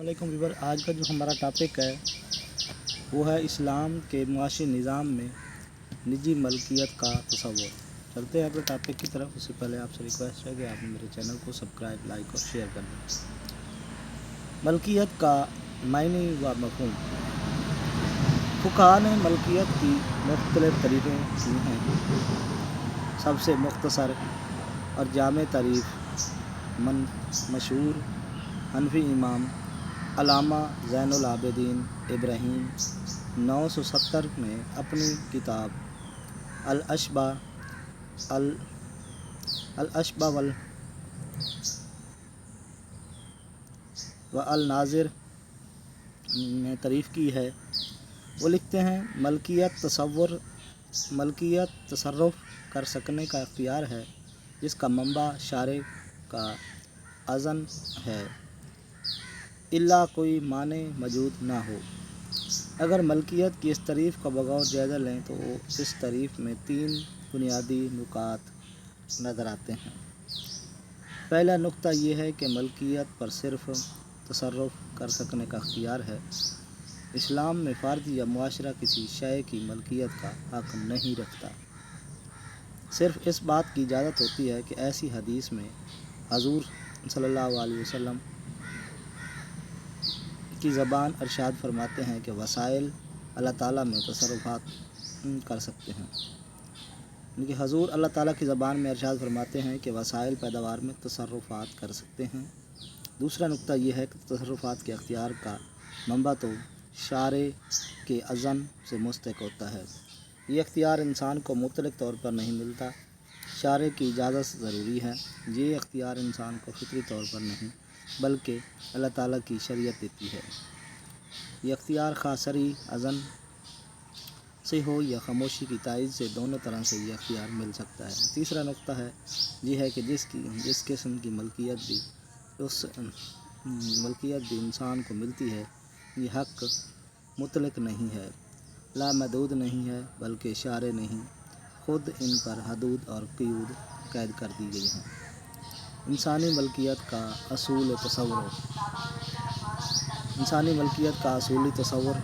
वालेकुम व्यूअर। आज का जो हमारा टॉपिक है वो है इस्लाम के मुआशी निज़ाम में निजी मलकियत का तसव्वुर। चलते हैं अपने टॉपिक की तरफ। उससे पहले आपसे रिक्वेस्ट है कि आप मेरे चैनल को सब्सक्राइब, लाइक और शेयर कर दें। मलकियत का मायने व मफ़हूम। फुक़हा ने मलकियत की मुख्तलिफ़ तरीक़े की हैं। सबसे मुख्तसर और जामे तारीफ़ मशहूर हनफी इमाम अल्लामा ज़ैनुल आबिदीन इब्राहीम 970 में अपनी किताब अल-अशबा व अल-नाज़िर में तारीफ़ की है। वो लिखते हैं, मलकियत तसर्रुफ़ कर सकने का इख्तियार है जिसका मंबा शारे का अज़न है, इल्ला कोई माने मौजूद ना हो। अगर मलकियत की इस तारीफ़ का बग़ौर जायज़ा लें तो इस तारीफ़ में 3 बुनियादी नुकात नज़र आते हैं। पहला नुक्ता ये है कि मलकियत पर सिर्फ़ तसर्रुफ़ कर सकने का इख्तियार है। इस्लाम में फ़र्द या मुआशरा किसी शय की मलकियत का हक़ नहीं रखता। सिर्फ़ इस बात की इजाज़त होती है कि ऐसी हदीस में हज़ूर सल्लल्लाहु अलैहि वसल्लम की ज़बान इरशाद फरमाते हैं कि वसाइल अल्लाह ताला में तसर्रुफ़ात कर सकते हैं। यानी हज़ूर अल्लाह ताला की ज़बान में इरशाद फरमाते हैं कि वसाइल पैदावार में तसर्रुफ़ात कर सकते हैं। दूसरा नुक्ता यह है कि तसर्रुफ़ात के अख्तियार का मंबा तो शारे के अज़न से मुस्तक़ होता है। ये अख्तियार इंसान को मुतलक तौर पर नहीं मिलता, शारे की इजाज़त ज़रूरी है। ये अख्तियार इंसान को फितरी तौर पर नहीं बल्कि अल्लाह ताला की शरीयत देती है। ये अख्तियार खासरी अज़न से हो या खामोशी की तायीद से, दोनों तरह से ये अख्तियार मिल सकता है। तीसरा नुक्ता है ये है कि जिस किस्म की मलकियत भी इंसान को मिलती है, ये हक़ मुतलक नहीं है, लामहदूद नहीं है, बल्कि शारे नहीं ख़ुद इन पर हदूद और क़यूद कैद कर दी गई हैं। इंसानी मलकियत का असूली तसव्वुर।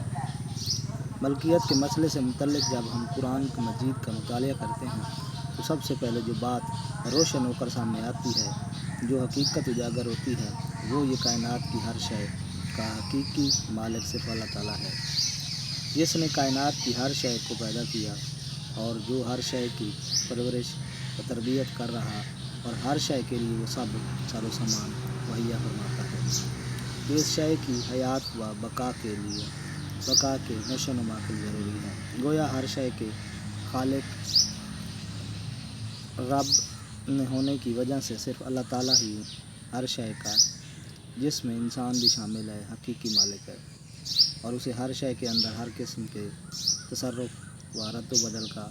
मलकियत के मसले से मुतल्लिक़ जब हम कुरान मजीद का मुतालिया करते हैं तो सबसे पहले जो बात रोशन होकर सामने आती है, जो हकीकत उजागर होती है, वो ये कायनात की हर शय का हकीकी मालिक सिर्फ़ अल्लाह ताला है, जिसने कायनात की हर शय को पैदा किया और जो हर शय की परवरिश व तरबियत कर रहा और हर शय के लिए वो सब सारो सामान मुहैया फरमाता है जो इस शय की हयात व बका के नशोनुमा के लिए ज़रूरी है। गोया हर शय के खालिक रब होने की वजह से सिर्फ़ अल्लाह ताला ही हर शय का, जिसमें इंसान भी शामिल है, हकीकी मालिक है और उसे हर शय के अंदर हर किस्म के तसर्रुफ़ व रद्द बदल का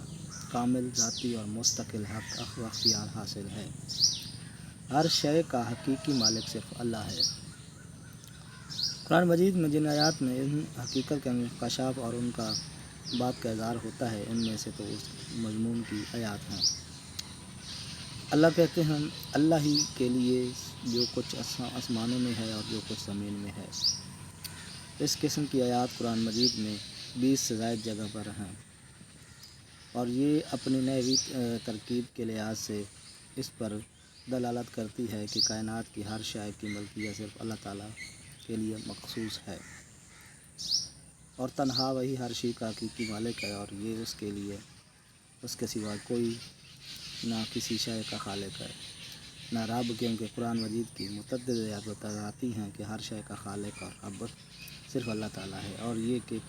कामिल ज़ाती और मुस्तकिल हक़ व अख्तियार हासिल है। हर शय का हकीकी मालिक सिर्फ़ अल्लाह है। कुरान मजीद में जिन आयात में इन हकीकत का इंकशाफ और उनका बात का इज़हार होता है, उनमें से तो उस मज़मून की आयात हैं। अल्लाह कहते हैं, अल्लाह ही के लिए जो कुछ आसमानों में है और जो कुछ ज़मीन में है। इस किस्म की आयात कुरान मजीद में 20 से ज़ायद जगह पर हैं और ये अपनी नई तरकीब के लिहाज से इस पर दलालत करती है कि कायनात की हर शय की मलकियत सिर्फ़ अल्लाह ताला के लिए मखसूस है और तन्हा वही हर शय का हकीकी मालिक है और ये उसके सिवा कोई ना किसी शय का खालिक है ना रब, क्योंकि कुरान मजीद की मुतअद्दिद आयात बताती हैं कि हर शय का खालिक और रब सिर्फ़ अल्लाह ताला है और ये कि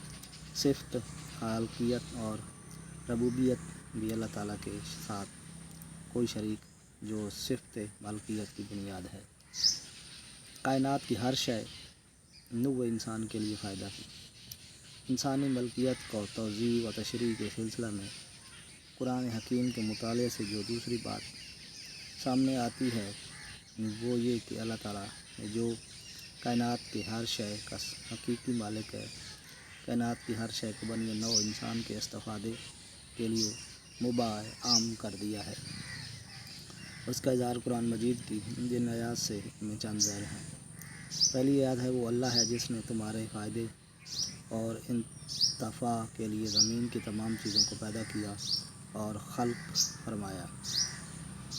सिफ़त खालकियत और रबूबियत भी अल्लाह ताला के साथ कोई शरीक, जो सिफ़त मलकियत की बुनियाद है। कायनात की हर शय नू'ए इंसान के लिए फ़ायदा की। इंसानी मलकियत को तौज़ीह व तशरीह के सिलसिला में कुरान हकीम के मुताले से जो दूसरी बात सामने आती है वो ये कि अल्लाह ताला जो कायनात की हर शय का हकीकी मालिक है, कायनात की हर शय को बनी नौ इंसान के इस्तिफ़ादे के लिए मुबाह आम कर दिया है। उसका इज़हार कुरान मजीद की जिन आयात से में चंद ज़ैर हैं। پہلی یاد ہے وہ اللہ ہے جس نے تمہارے فائدے اور انتفاع کے لیے زمین کی تمام چیزوں کو پیدا کیا اور خلق فرمایا۔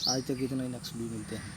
آج تک اتنا ہی، نیکسٹ بھی ملتے ہیں۔